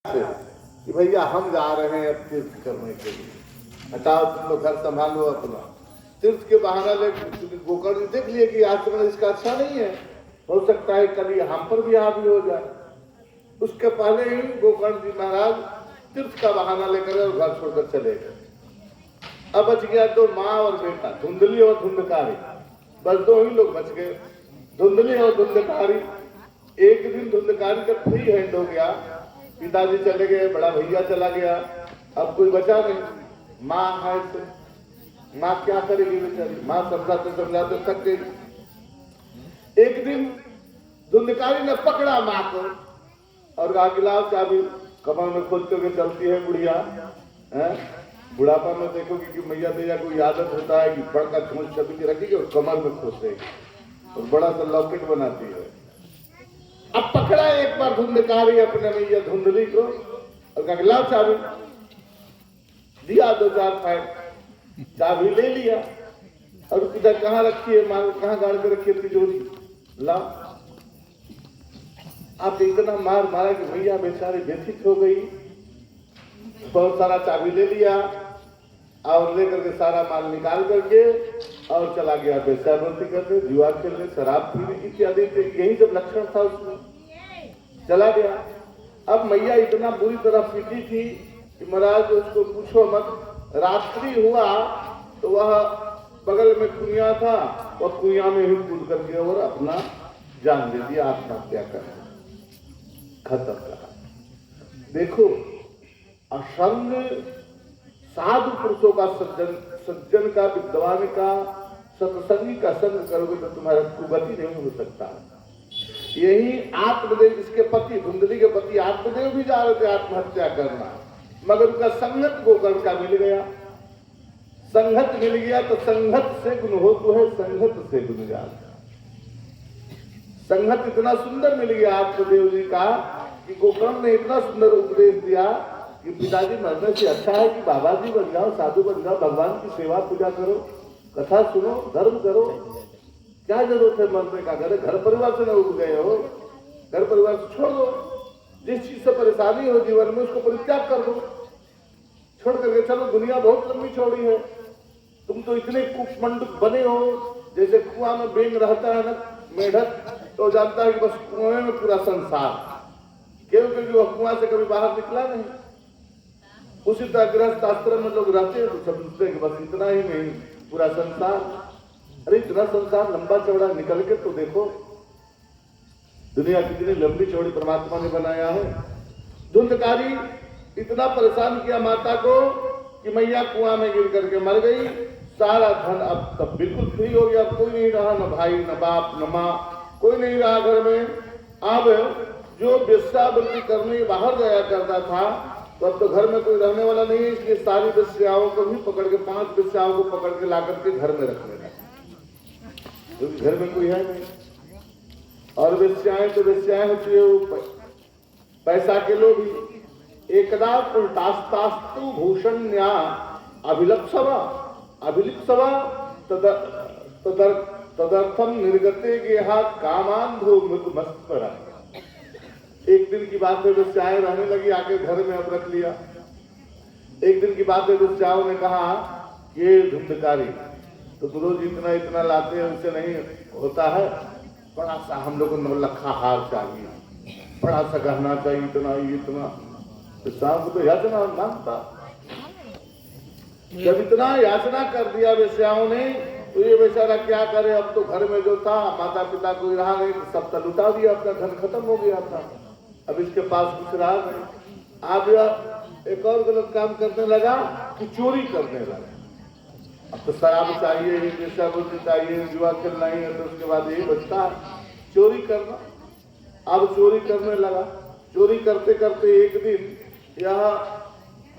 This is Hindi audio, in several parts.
से कि भैया हम जा रहे हैं अब तीर्थ करने के लिए, हटाओ तुम लोग घर संभालो अपना। तीर्थ के बहाना ले गोकर्ण देख लिए कि आचरण इसका अच्छा नहीं है, हो सकता है कल ये हम पर भी हावी हो जाए। उसके पहले ही गोकर्ण जी महाराज तीर्थ का बहाना लेकर और घर छोड़कर चले गए। अब बच गया तो माँ और बेटा, धुंधली और धुंधकारी, बस दो ही लोग बच गए, धुंधली और धुंधकारी। एक दिन धुंधकारी का फ्री हैंड हो गया, पिताजी चले गए, बड़ा भैया चला गया, अब कोई बचा नहीं। माँ है से माँ क्या करेगी बेचारी, माँ समझाते समझाते थक गई। एक दिन धुंधकारी ने पकड़ा माँ को और कहा कि लाओ चाबी, कमर में खोलते हुए चलती है बुढ़िया। बुढ़ापा में देखोगे कि मैया दैया को आदत होता है कि बड़का चोंच चबी रखेगी और कमर में खोसेगी और बड़ा सा लॉकेट बनाती है। अब पकड़ा एक बार धुंधकारी अपने मैया धुंधली को और कहा लाओ चाबी, दिया 2-4 फाइट, चाबी ले लिया और इधर कहाँ रखी है माँ, कहाँ गाड़ के रखी है तिजोरी, लाओ। आप इतना मार मारा कि भैया बेचारी व्यथित हो गई, बहुत सारा चाबी ले लिया और लेकर के सारा माल निकाल करके और चला गया बेचारती करने, जुआ खेलने, शराब पीने इत्यादि। यही जब लक्षण था उसमें चला गया। अब मैया इतना बुरी तरह पीटी थी कि महाराज उसको पूछो मत। रात्रि हुआ तो वह बगल में कुइया था, वह कुइया में ही कूद करके और अपना जान दे दिया, आत्महत्या कर खत्म करा। देखो असंग साधु पुरुषों का सज्जन का, विद्वान का, सत्संगी का संग करोगे तो तुम्हारा कुगति नहीं हो सकता। यही आत्मदेव, इसके पति धुंधली के पति आत्मदेव भी जा रहे थे आत्महत्या करना, मगर उनका संगत गोकर्ण का मिल गया। संगत मिल गया तो संगत से गुण हो तो है, संगत से गुण जाता। संगत इतना सुंदर मिल गया आत्मदेव जी का कि गोकर्ण ने इतना सुंदर उपदेश दिया कि पिताजी मरने से अच्छा है कि बाबा जी बन जाओ, साधु बन जाओ, भगवान की सेवा पूजा करो, कथा सुनो, धर्म करो, क्या जरूरत है मरने का। घर परिवार से न उठ गए हो, घर परिवार से छोड़ दो, जिस चीज से परेशानी हो जीवन में उसको परित्याग कर दो, छोड़ करके चलो। दुनिया बहुत लंबी चौड़ी है, तुम तो इतने कुमंडुक बने हो, जैसे कुआं में बेंग रहता है ना मेढक, तो जानता है कि बस कुएं में पूरा संसार, क्योंकि वह कुआं से कभी बाहर निकला नहीं। उसी तरह गृहस्थ आश्रम में लोग रहते हैं तो समझते हैं कि बस इतना ही नहीं पूरा संसार। अरे इतना संसार लंबा चौड़ा निकल के तो देखो दुनिया कितनी लंबी चौड़ी परमात्मा ने बनाया है। धुंधकारी इतना परेशान किया माता को कि मैया कुआं में गिर करके मर गई। सारा धन अब तब बिल्कुल फ्री हो गया, अब कोई नहीं रहा, न भाई न बाप न माँ, कोई नहीं रहा घर में। अब जो वेश्यावृत्ति करने बाहर जाया करता था तो अब तो घर में कोई रहने वाला नहीं है, इसलिए सारी वेश्याओं को भी पकड़ के, 5 वेश्याओं को पकड़ के ला करके घर में रखने लगा, क्योंकि घर में कोई है नहीं। और वेश्याएं तो वेश्याएं होती है पैसा के लोभी। एकदा उल्टास्तास्तु भूषण्या अभिलप्सवा अभिलिप्सवा तदर्थम निर्गते गेहा कामांधो मृतमस्तरा। एक दिन की बात है, वेश्याएं रहने लगी आके घर में, अब रख लिया। एक दिन की बात है, वेश्याओं ने कहा ये धुंधकारी तो रोज इतना इतना लाते हैं, उससे नहीं होता है, बड़ा सा हम लोगों को नौलखा हार चाहिए, बड़ा सा गहना चाहिए, इतना इतना। तो शाम को तो याचना मांगता। जब इतना याचना कर दिया वेश्याओं ने तो ये बेचारा क्या करे, अब तो घर में जो था माता पिता कोई रहा नहीं, तो सब तो लुटा दिया, अपना धन खत्म हो गया था, अब इसके पास कुछ रहा नहीं। आप एक और गलत काम करने लगा कि चोरी करने लगा। अब तो शराब चाहिए, वेश्यावृत्ति चाहिए, जुआ खेलना ही है, तो उसके बाद यही बचता है चोरी करना। अब चोरी करने लगा। चोरी करते करते एक दिन यह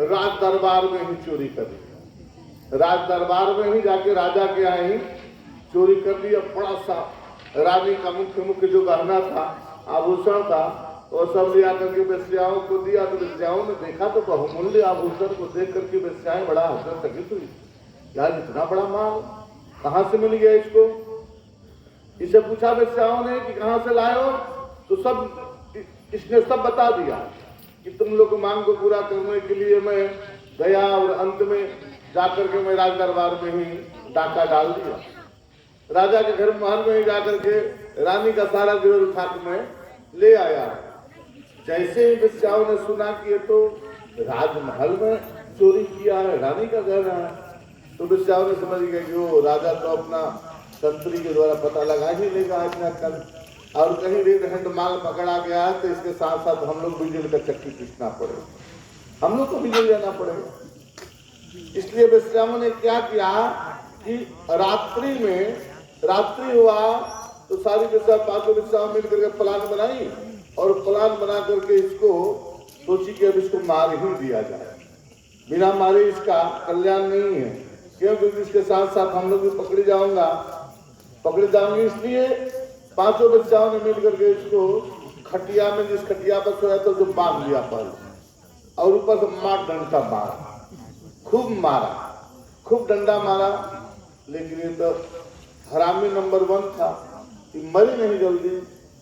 राज दरबार में ही चोरी कर ली। राज दरबार में ही जाके राजा के यहाँ ही चोरी कर लिया। बड़ा सा रानी का मुख्य जो गहना था, आभूषण था, वो सब ले आकर के वेश्याओं को दिया। तो वेश्याओं ने देखा तो बहुमूल्य आभूषण को देख करके वेश्याएं बड़ा आश्चर्यचकित हुई, यार इतना बड़ा माल कहाँ से मिल गया इसको। इसे पूछा वेश्याओं ने कि कहाँ से लाए हो, तो सब इसने सब बता दिया। कि तुम लोग मांग को पूरा करने के लिए मैं गया और अंत में जाकर के मैं राज दरबार में ही डाका डाल दिया। राजा के घर महल में ही जाकर के रानी का सारा गिरह उठा के मैं ले आया। जैसे ही वेश्याओं ने सुना कि ये तो राजमहल में चोरी किया है, रानी का गहना है, तो वेश्याओं ने समझ गए कि वो राजा तो अपना संतरी के द्वारा पता लगा ही लेगा आज ना कल, और कहीं रेड हैंड माल पकड़ा गया है तो इसके साथ साथ हम लोग भी जेल का चक्की पीसना पड़ेगा, हम लोग को भी जेल जाना पड़ेगा। इसलिए वेश्याओं ने क्या किया कि रात्रि हुआ तो सारी वेश्या पांचों वेश्याओं मिल करके प्लान बनाई और प्लान बना करके इसको सोची कि अब इसको मार ही दिया जाए, बिना मारे इसका कल्याण नहीं है, क्योंकि इसके साथ साथ हम लोग भी पकड़े जाएंगे। इसलिए पांचों वेश्याओं ने मिल करके इसको खटिया में, जिस खटिया पर सोया था जो बांध दिया पहले, और ऊपर से मार डंडा मारा, खूब डंडा मारा। लेकिन ये तो हरामी नंबर 1 था, मरी नहीं जल्दी।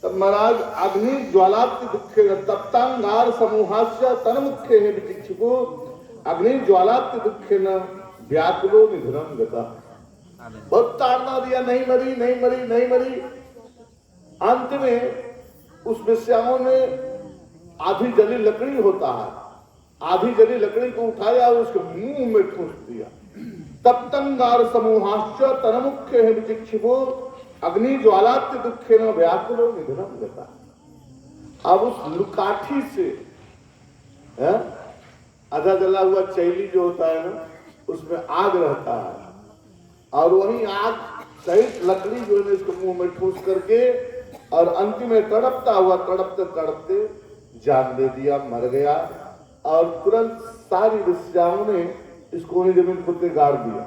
तब महाराज अग्नि ज्वालात्ति दुखे तप्तांगार समूहास्य तन मुख्य है विचिक्षुको अग्नि ज्वालात्ति दुखे न व्याकुलो निधनम गता। बहुत ताड़ना दिया, नहीं मरी। अंत में उस वेश्याओं ने आधी जली लकड़ी होता है, आधी जली लकड़ी को उठाया और उसके मुंह में ठूस दिया। तप्तंगार समूहाश्च तनमुख्य है विचिक्षुको अग्नि ज्वालात्य दुखे न व्याकुलो निधनम गता। अब उस लुकाठी से आधा जला हुआ चैली जो होता है ना, उसमें आग रहता है, और वही आग सहित लकड़ी जो है इसको मुंह में ठूस करके और अंतिम में तड़पते जान दे दिया, मर गया। और तुरंत सारी वेश्याओं ने इसको जमीन पर गाड़ दिया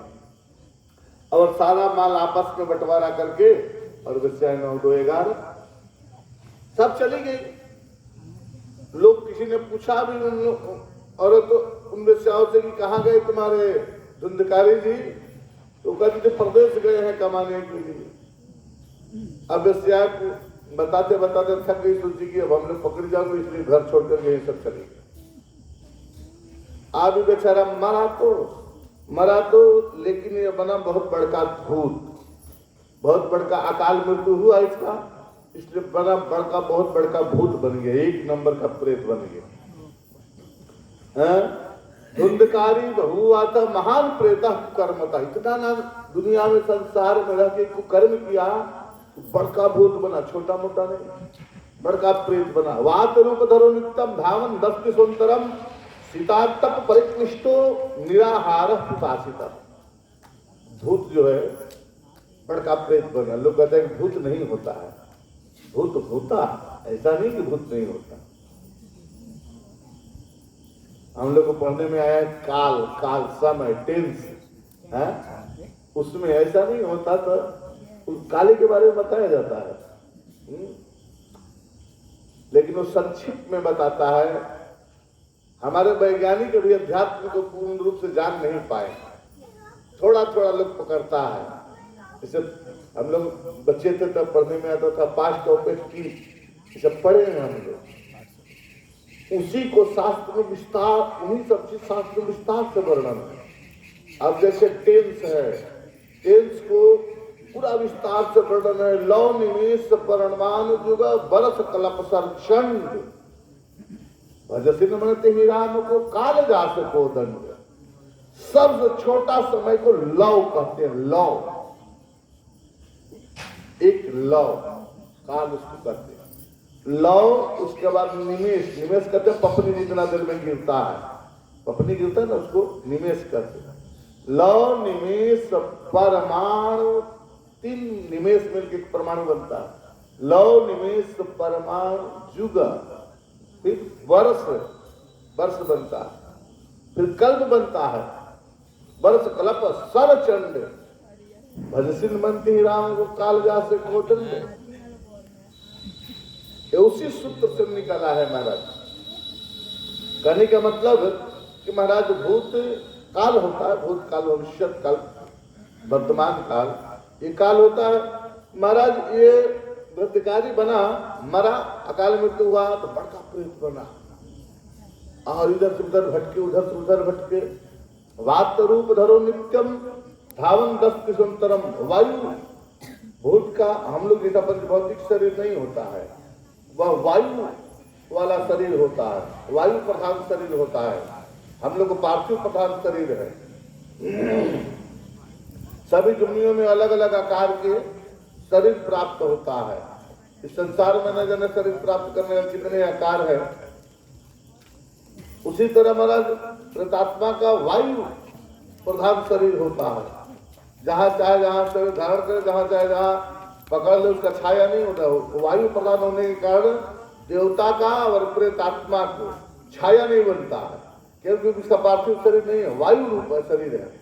और सारा माल आपस में बंटवारा करके और वेश्याएं 9-2-11 सब चली गई। लोग किसी ने पूछा भी उन वेश्याओं से कि कहाँ गए तुम्हारे धुंधकारी जी, तो कहते थे प्रदेश गए हैं कमाने के लिए। अब वेश्या बताते थक गई, सोची कि अब हम लोग पकड़ जाओगे, इसलिए घर छोड़ कर गए, सब चले गए। अब बेचारा मरा तो लेकिन ये बना बहुत बड़का भूत, बहुत बड़का अकाल मृत्यु हुआ इसका, इसलिए बड़ा बड़का बहुत बड़का भूत बन गया, 1 नंबर का प्रेत बन गया। धुंधकारी बहुआ था महान प्रेता कुकर्मता। इतना ना दुनिया में संसार में रह के कुकर्म किया, बड़का भूत बना, छोटा मोटा नहीं, बड़का प्रेत बना। वात रूप धरो नित्यम धावन 10 किशोन्तरम सीतातप परिक्लिष्टो निराहार पिपासिता। भूत जो है बड़का प्रेत बना। लोग कहते हैं भूत नहीं होता है, भूत होता, ऐसा नहीं कि भूत नहीं होता। हम लोग को पढ़ने में आया काल समय टेंस है, उसमें ऐसा नहीं होता, तो उस काली के बारे में बताया जाता है, लेकिन वो संक्षिप्त में बताता है। हमारे वैज्ञानिक अभी अध्यात्म को पूर्ण रूप से जान नहीं पाए, थोड़ा लोग पकड़ता है। जैसे हम लोग बच्चे थे तब पढ़ने में आता था पास्ट ऑफ की, सब पढ़े हैं हम लोग, उसी को शास्त्र में विस्तार, उन्हीं सब चीज शास्त्र में विस्तार से वर्णन है। अब जैसे टेंस है, टेंस को पूरा विस्तार से वर्णन है। लौ निमेष परिणाम युग बरस कल्प सरचंड भजसिन मनते ही राम को काल जास को दंड। सबसे छोटा समय को लौ कहते हैं, लौ, एक लौ काल उसको कहते हैं। लौ, उसके बाद निमेष कहते हैं, पपनी जितना देर में गिरता है, पपनी गिरता है ना, उसको निमेष कहते हैं। लौ निमेष परमाणु, 3 निमेष मिलकर एक परमाणु बनता है। लौ निमेष परमाणु युग, फिर वर्ष बनता है, फिर कल्प बनता है, वर्ष कल्प सरचंड भजसिन मनते ही राम को काल जास को दंड। उसी सूत्र से निकाला है महाराज। कहने का मतलब कि महाराज भूत काल होता है, भूत काल, भविष्य काल, वर्तमान काल, ये काल होता है। महाराज ये धुंधकारी बना, मरा, अकाल मृत्यु हुआ तो बड़का प्रेत बना, और इधर से उधर भटके, उधर से उधर भटके। वात रूप धरो नित्यम धावन 10 किसंतरम। वायु भूत का हम लोग जैसा पंचभौतिक शरीर नहीं होता है, वह वायु वाला शरीर होता है, वायु प्रधान शरीर होता है। हम लोग को पार्थिव प्रधान शरीर है। सभी दुनियों में अलग अलग आकार के शरीर प्राप्त होता है। इस संसार में न जाने शरीर प्राप्त करने में कितने आकार है। उसी तरह महाराज प्रेतात्मा का वायु प्रधान शरीर होता है। जहाँ चाहे जहाँ शरीर धारण करे, जहाँ चाहे जहाँ पकड़ ले, उसका छाया नहीं होता। वायु प्रधान होने के कारण देवता का और प्रेतात्मा को छाया नहीं बनता है, क्योंकि उसका पार्थिव शरीर नहीं है, वायु रूप शरीर है।